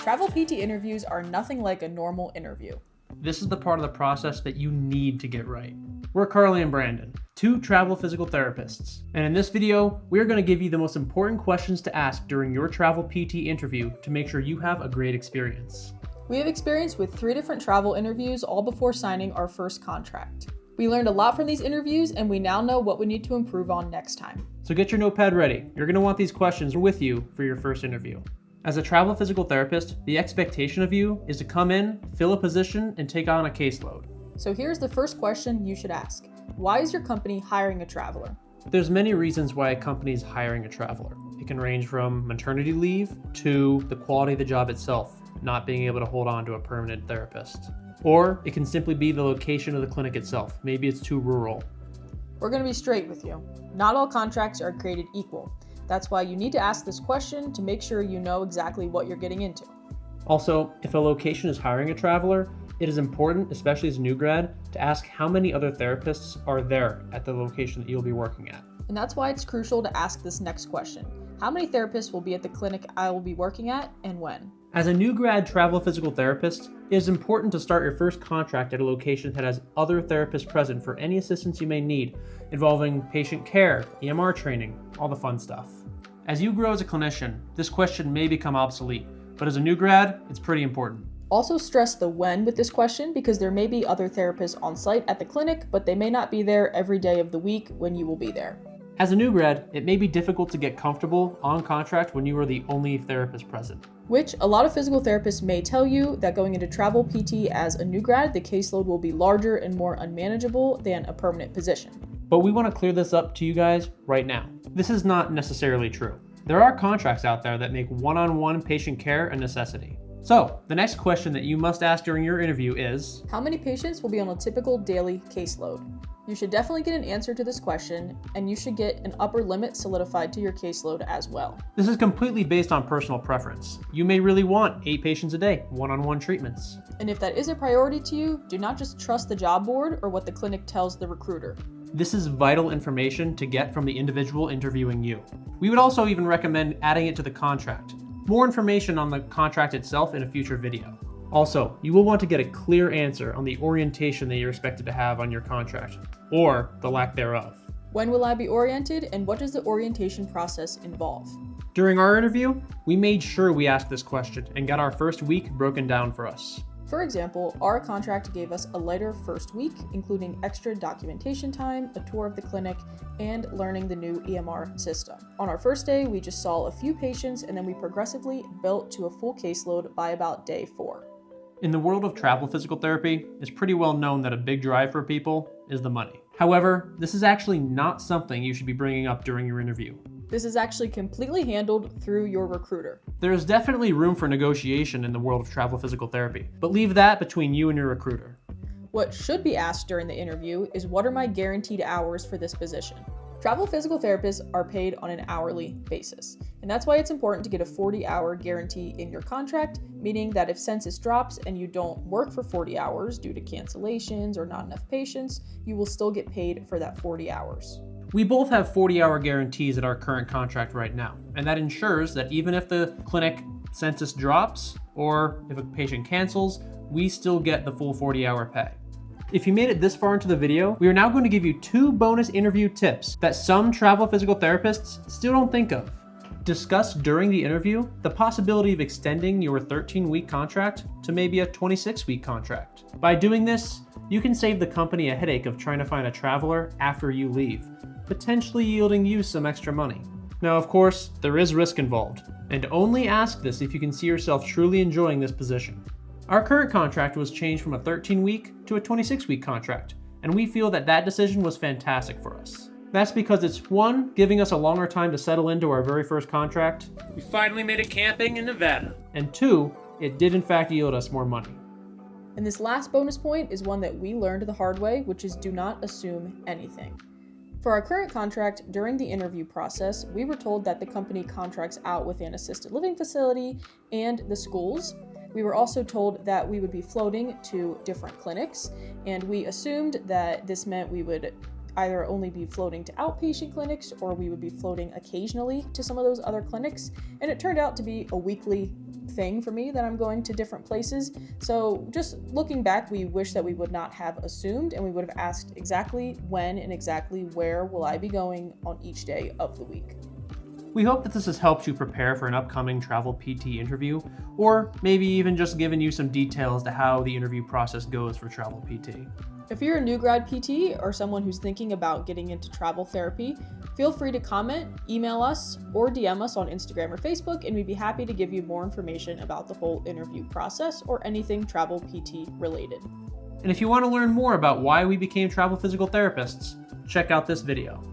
Travel PT interviews are nothing like a normal interview. This is the part of the process that you need to get right. We're Carly and Brandon, two travel physical therapists. And in this video, we are going to give you the most important questions to ask during your travel PT interview to make sure you have a great experience. We have experience with 3 different travel interviews all before signing our first contract. We learned a lot from these interviews and we now know what we need to improve on next time. So get your notepad ready. You're going to want these questions with you for your first interview. As a travel physical therapist, the expectation of you is to come in, fill a position, and take on a caseload. So here's the first question you should ask. Why is your company hiring a traveler? There's many reasons why a company is hiring a traveler. It can range from maternity leave to the quality of the job itself, not being able to hold on to a permanent therapist. Or it can simply be the location of the clinic itself. Maybe it's too rural. We're going to be straight with you. Not all contracts are created equal. That's why you need to ask this question to make sure you know exactly what you're getting into. Also, if a location is hiring a traveler, it is important, especially as a new grad, to ask how many other therapists are there at the location that you'll be working at. And that's why it's crucial to ask this next question. How many therapists will be at the clinic I will be working at and when? As a new grad travel physical therapist, it is important to start your first contract at a location that has other therapists present for any assistance you may need, involving patient care, EMR training, all the fun stuff. As you grow as a clinician, this question may become obsolete, but as a new grad, it's pretty important. Also stress the when with this question because there may be other therapists on site at the clinic, but they may not be there every day of the week when you will be there. As a new grad, it may be difficult to get comfortable on contract when you are the only therapist present. Which a lot of physical therapists may tell you that going into travel PT as a new grad, the caseload will be larger and more unmanageable than a permanent position. But we want to clear this up to you guys right now. This is not necessarily true. There are contracts out there that make one-on-one patient care a necessity. So, the next question that you must ask during your interview is, how many patients will be on a typical daily caseload? You should definitely get an answer to this question, and you should get an upper limit solidified to your caseload as well. This is completely based on personal preference. You may really want 8 patients a day, one-on-one treatments. And if that is a priority to you, do not just trust the job board or what the clinic tells the recruiter. This is vital information to get from the individual interviewing you. We would also even recommend adding it to the contract. More information on the contract itself in a future video. Also, you will want to get a clear answer on the orientation that you're expected to have on your contract, or the lack thereof. When will I be oriented, and what does the orientation process involve? During our interview, we made sure we asked this question and got our first week broken down for us. For example, our contract gave us a lighter first week, including extra documentation time, a tour of the clinic, and learning the new EMR system. On our first day, we just saw a few patients, and then we progressively built to a full caseload by about day 4. In the world of travel physical therapy, it's pretty well known that a big drive for people is the money. However, this is actually not something you should be bringing up during your interview. This is actually completely handled through your recruiter. There is definitely room for negotiation in the world of travel physical therapy, but leave that between you and your recruiter. What should be asked during the interview is, what are my guaranteed hours for this position? Travel physical therapists are paid on an hourly basis, and that's why it's important to get a 40-hour guarantee in your contract, meaning that if census drops and you don't work for 40 hours due to cancellations or not enough patients, you will still get paid for that 40 hours. We both have 40-hour guarantees at our current contract right now, and that ensures that even if the clinic census drops or if a patient cancels, we still get the full 40-hour pay. If you made it this far into the video, we are now going to give you 2 bonus interview tips that some travel physical therapists still don't think of. Discuss during the interview the possibility of extending your 13-week contract to maybe a 26-week contract. By doing this, you can save the company a headache of trying to find a traveler after you leave, potentially yielding you some extra money. Now, of course, there is risk involved, and only ask this if you can see yourself truly enjoying this position. Our current contract was changed from a 13-week to a 26-week contract, and we feel that that decision was fantastic for us. That's because it's 1, giving us a longer time to settle into our very first contract. We finally made it camping in Nevada. And 2, it did in fact yield us more money. And this last bonus point is one that we learned the hard way, which is do not assume anything. For our current contract, during the interview process, we were told that the company contracts out with an assisted living facility and the schools. We were also told that we would be floating to different clinics, and we assumed that this meant we would either only be floating to outpatient clinics or we would be floating occasionally to some of those other clinics, and it turned out to be a weekly thing for me that I'm going to different places. So just looking back, we wish that we would not have assumed and we would have asked exactly when and exactly where will I be going on each day of the week. We hope that this has helped you prepare for an upcoming travel PT interview, or maybe even just given you some details to how the interview process goes for travel PT. If you're a new grad PT or someone who's thinking about getting into travel therapy, feel free to comment, email us, or DM us on Instagram or Facebook, and we'd be happy to give you more information about the whole interview process or anything travel PT related. And if you want to learn more about why we became travel physical therapists, check out this video.